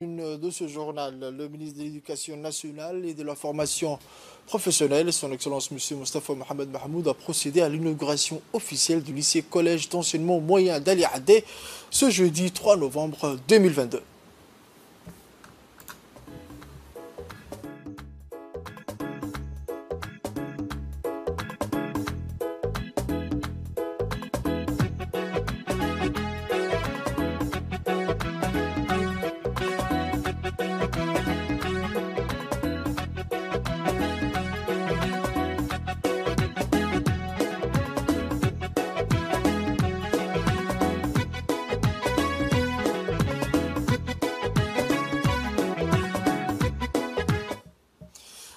Une de ce journal, le ministre de l'Éducation nationale et de la formation professionnelle, son Excellence M. Mostafa Mohamed Mahmoud, a procédé à l'inauguration officielle du lycée-collège d'enseignement moyen d'Ali Adé ce jeudi 3 novembre 2022.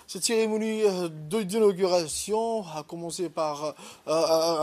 Cette cérémonie d'inauguration a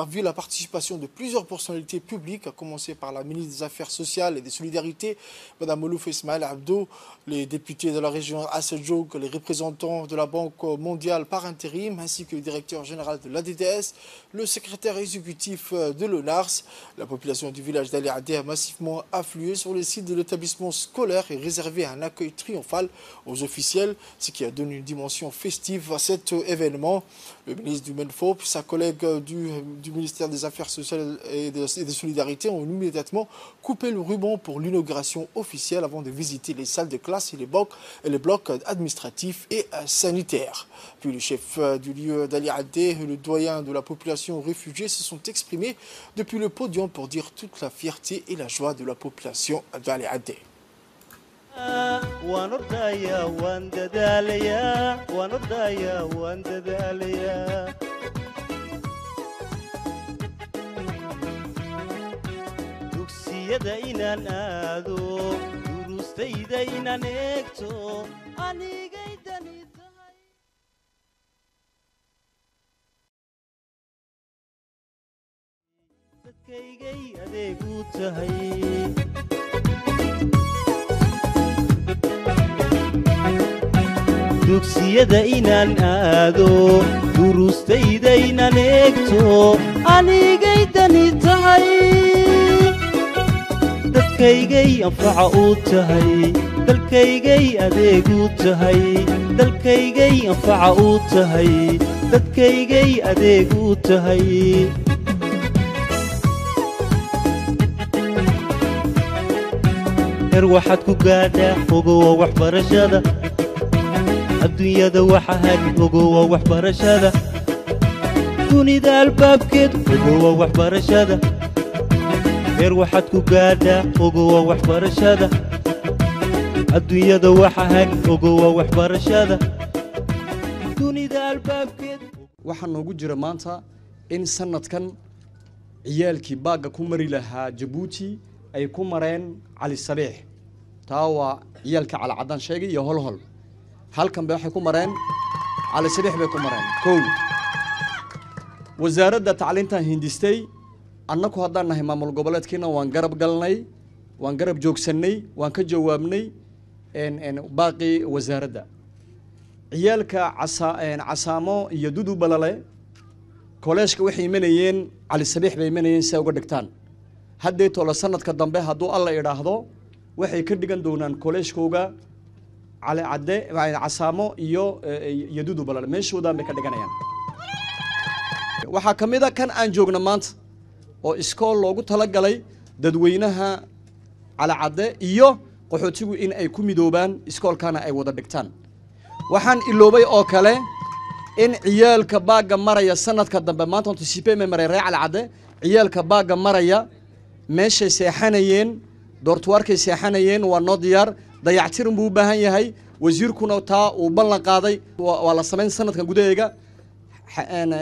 vu la participation de plusieurs personnalités publiques, à commencer par la ministre des Affaires sociales et des Solidarités, Mme Moulouf Ismaël Abdou, les députés de la région Assadjoug, les représentants de la Banque mondiale par intérim, ainsi que le directeur général de l'ADDS, le secrétaire exécutif de l'ONARS. La population du village d'Ali Adé a massivement afflué sur le site de l'établissement scolaire et réservé un accueil triomphal aux officiels, ce qui a donné une dimension festive à cet événement. Le ministre du MENFO et sa collègue du ministère des Affaires sociales et des Solidarités ont immédiatement coupé le ruban pour l'inauguration officielle avant de visiter les salles de classe et les blocs administratifs et sanitaires. Puis le chef du lieu d'Ali Adé et le doyen de la population réfugiée se sont exprimés depuis le podium pour dire toute la fierté et la joie de la population d'Ali Adé. dugsiyada inaan aado duruustayda inaan eegto anigay dani tahay dadkaygay adeegu tahay dugsiyada inaan aado duruustayda inaan eegto anigay dani tahay dadkaygay anfaca u tahay dalkaygay adeegu tahay dalkaygay anfaca u tahay dadkaygay adeegu tahay waxaad ku gaadhaa ogowa waxbarashada adduunyada waxa hag ogowa waxbarashada dunida albaabkeed ogowa waxbarashada waxaad ku gaadhaa ogowa waxbarashada adduunyada waxa hag ogowa waxbarashada dunida albaabkeed waxaa noogu jira maanta in sanadkan ciyaalkii baagga ku mari lahaa Jabuuti ay ku mareen Cali Sabiix taa waa ciyaalka Cali Cadaan sheegay iyo holhol halkan bay waxay ku mareen Cali Sabiix bay ku mareen kow wasaaradda tacliinta hindistay annagu haddaan nahay maamul goboleedkiina waan garab galnay waan garab joogsanay waan ka jawaabnay baaqi wasaaradda ciyaalka casaamo iyo dudu balale koleeshka waxay imanayeen Cali Sabiix bay imanayeen si uga dhigtaan haddii tolo sanadka dambe hadduu alla idhaahdo waxay ka dhigan doonaan koleeshkooga Cali Adé casaamo iyo dudu balale meeshoodan bay ka dhiganayaan waxaa ka mid ah kan aan joogna maanta oo iskool loogu talagalay dadweynaha Cali Adé iyo qaxootigu in ay ku midoobaan iskoolkana ay wada dhigtaan waxaan iloobay oo kale in ciyaalka baagga maraya sanadka dambe maanta anticipate memory Cali Adé ciyaalka baagga maraya meeshay seexanayeen doortuwarkay seexanayeen waa noo diyaar dayactirin buu u baahan yahay wasiirkuna taa uu ballan qaaday waa la sameyn sanadkan gudaheega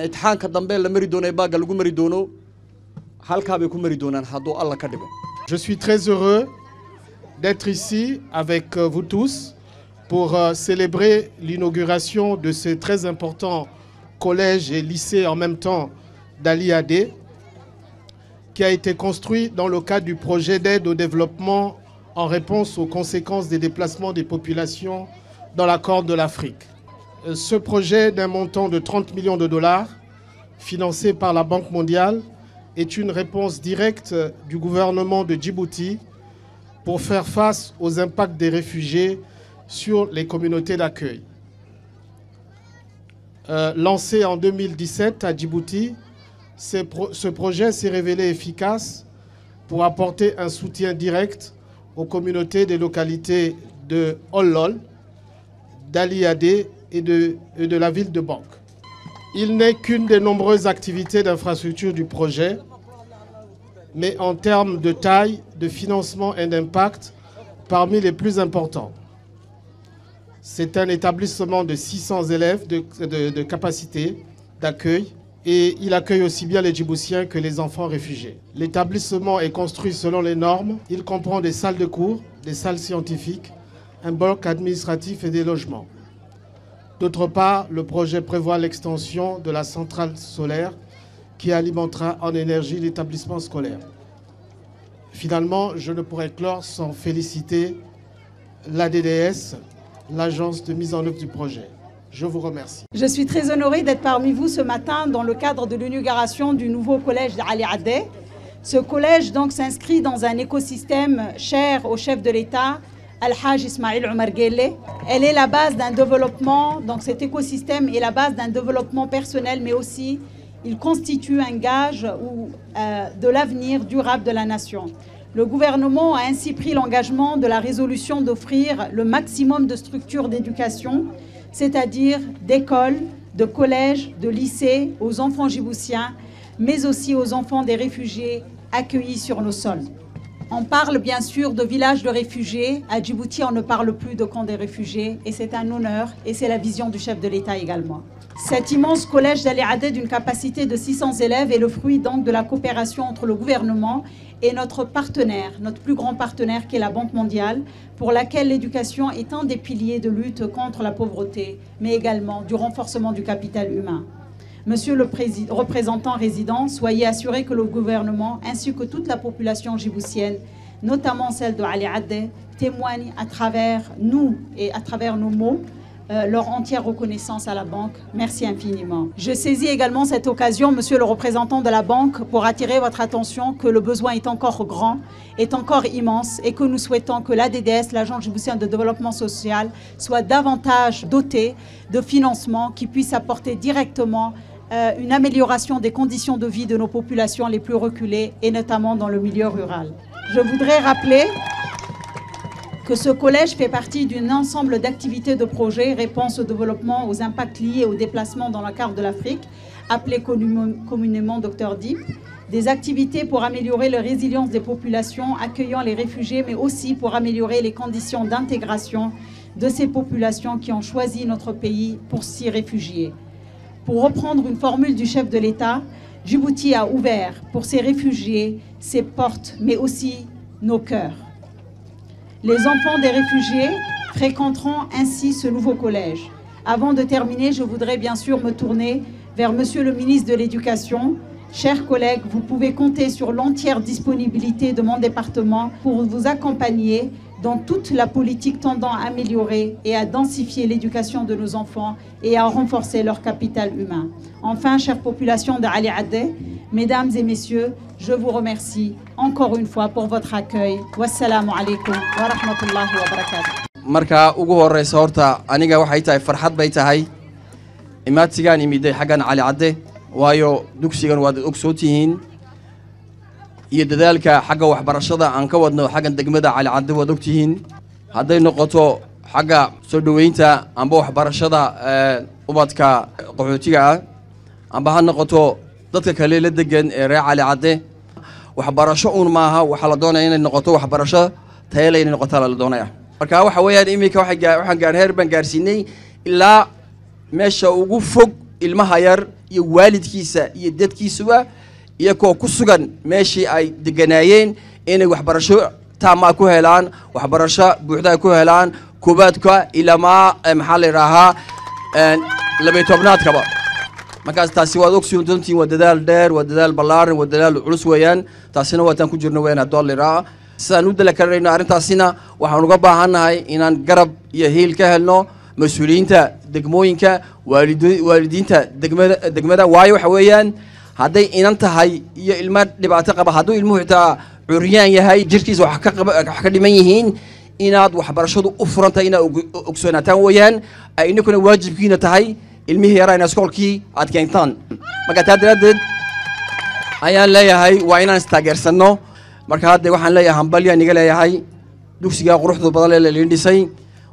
imtixaanka dambe la mari doono baagga lagu mari doono Je suis très heureux d'être ici avec vous tous pour célébrer l'inauguration de ce très important collège et lycée en même temps d'Ali Adé qui a été construit dans le cadre du projet d'aide au développement en réponse aux conséquences des déplacements des populations dans la Corne de l'Afrique. Ce projet d'un montant de 30 millions de dollars financé par la Banque mondiale est une réponse directe du gouvernement de Djibouti pour faire face aux impacts des réfugiés sur les communautés d'accueil. Lancé en 2017 à Djibouti, ce projet s'est révélé efficace pour apporter un soutien direct aux communautés des localités de Hollol, d'Aliadé et de la ville de Bank. Il n'est qu'une des nombreuses activités d'infrastructure du projet, mais en termes de taille, de financement et d'impact, parmi les plus importants. C'est un établissement de 600 élèves de capacité d'accueil et il accueille aussi bien les Djiboutiens que les enfants réfugiés. L'établissement est construit selon les normes. Il comprend des salles de cours, des salles scientifiques, un bloc administratif et des logements. D'autre part, le projet prévoit l'extension de la centrale solaire qui alimentera en énergie l'établissement scolaire. Finalement, je ne pourrais clore sans féliciter l'ADDS, l'agence de mise en œuvre du projet. Je vous remercie. Je suis très honorée d'être parmi vous ce matin dans le cadre de l'inauguration du nouveau collège d'Ali Adé. Ce collège donc s'inscrit dans un écosystème cher au chef de l'État, Al-Haj Ismaïl Omar Guelleh. Elle est la base d'un développement, donc cet écosystème est la base d'un développement personnel, mais aussi il constitue un gage de l'avenir durable de la nation. Le gouvernement a ainsi pris l'engagement de la résolution d'offrir le maximum de structures d'éducation, c'est-à-dire d'écoles, de collèges, de lycées aux enfants djiboutiens, mais aussi aux enfants des réfugiés accueillis sur nos sols. On parle bien sûr de villages de réfugiés. À Djibouti, on ne parle plus de camps des réfugiés et c'est un honneur et c'est la vision du chef de l'État également. Cet immense collège d'Ali Adé d'une capacité de 600 élèves est le fruit donc de la coopération entre le gouvernement et notre partenaire, notre plus grand partenaire qui est la Banque mondiale, pour laquelle l'éducation est un des piliers de lutte contre la pauvreté, mais également du renforcement du capital humain. Monsieur le représentant résident, soyez assuré que le gouvernement ainsi que toute la population djiboutienne, notamment celle de Ali Adé, témoigne à travers nous et à travers nos mots leur entière reconnaissance à la banque. Merci infiniment. Je saisis également cette occasion, monsieur le représentant de la banque, pour attirer votre attention que le besoin est encore grand, est encore immense et que nous souhaitons que l'ADDS, l'Agence djiboutienne de développement social, soit davantage dotée de financements qui puissent apporter directement une amélioration des conditions de vie de nos populations les plus reculées et notamment dans le milieu rural. Je voudrais rappeler que ce collège fait partie d'un ensemble d'activités de projets, réponse au développement, aux impacts liés au déplacement dans la carte de l'Afrique, appelé communément Dr Deep, des activités pour améliorer la résilience des populations accueillant les réfugiés, mais aussi pour améliorer les conditions d'intégration de ces populations qui ont choisi notre pays pour s'y réfugier. Pour reprendre une formule du chef de l'État, Djibouti a ouvert pour ces réfugiés ses portes, mais aussi nos cœurs. Les enfants des réfugiés fréquenteront ainsi ce nouveau collège. Avant de terminer, je voudrais bien sûr me tourner vers Monsieur le ministre de l'Éducation. Chers collègues, vous pouvez compter sur l'entière disponibilité de mon département pour vous accompagner dans toute la politique tendant à améliorer et à densifier l'éducation de nos enfants et à renforcer leur capital humain. Enfin, chère population d'Ali Adé, mesdames et messieurs, je vous remercie encore une fois pour votre accueil. Wassalamu alaikum wa rahmatullahi wa barakatuh. marka ugu horeysa horta aniga waxay tahay farxad bay tahay imaadsigaan imiday xagan Ali Adé waayo dugsigan waad ogsootihiin iyo dadaalka xagga waxbarashada aan ka wadno xagan degmada Ali Adé waad ogtihiin haday noqoto xagga soo dhaweynta amba waxbarashada ubadka qaxootiga ah amba ha noqoto dadka kale la degan ee reer Ali Adé waxbarasho maaha waxa la doonayaa inay noqoto waxbarasho tayo leh inay noqoto la doonayaa marka waxa weeyaan imika waxaan gaar heer gaarsiinay ilaa meesha ugu fog ilmaha yar iyo waalidkiisa iyo dadkiisuba iyagoo ku sugan meeshii ay deganaayeen inay waxbarasho taama ku helaan waxbarasho buuxda ku helaan koobaadka ilaa maxaa la yiraahdaa 12aadkaba markaas taasi waad ogsoon doontiin waa dadaal dheer waa dadaal ballaaran waa dadaal culus weeyaan taasina waa tan ku jirno weeyaan dollar sidaan u dala karayno arrintaasina waxaan uga baahanahay inaan garab iyo heel ka helno mas'uuliyiinta degmooyinka waalidiinta degmada waayo waxa weeyaan haday inan tahay iyo ilma dhibaato qaba haduu ilmuhu xitaa curyaan yahay jirkiisa wax ka dhiman yihiin inaad waxbarashadu u furantay inaad ogsoonataan weeyaan ay inkuna waajibkiina tahay ilmihii yaraa in iskoolkii aad keentaan marka taa daraadeed ayaan leeyahay waa inaan istaageersanno marka hadda waxaan leeyahay hambalya niga leeyahay dugsiga quruxda badan ee la dhisay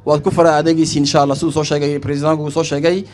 waad ku fara adeegaysiin insha Allah sidoo soo sheegay presidentku soo sheegay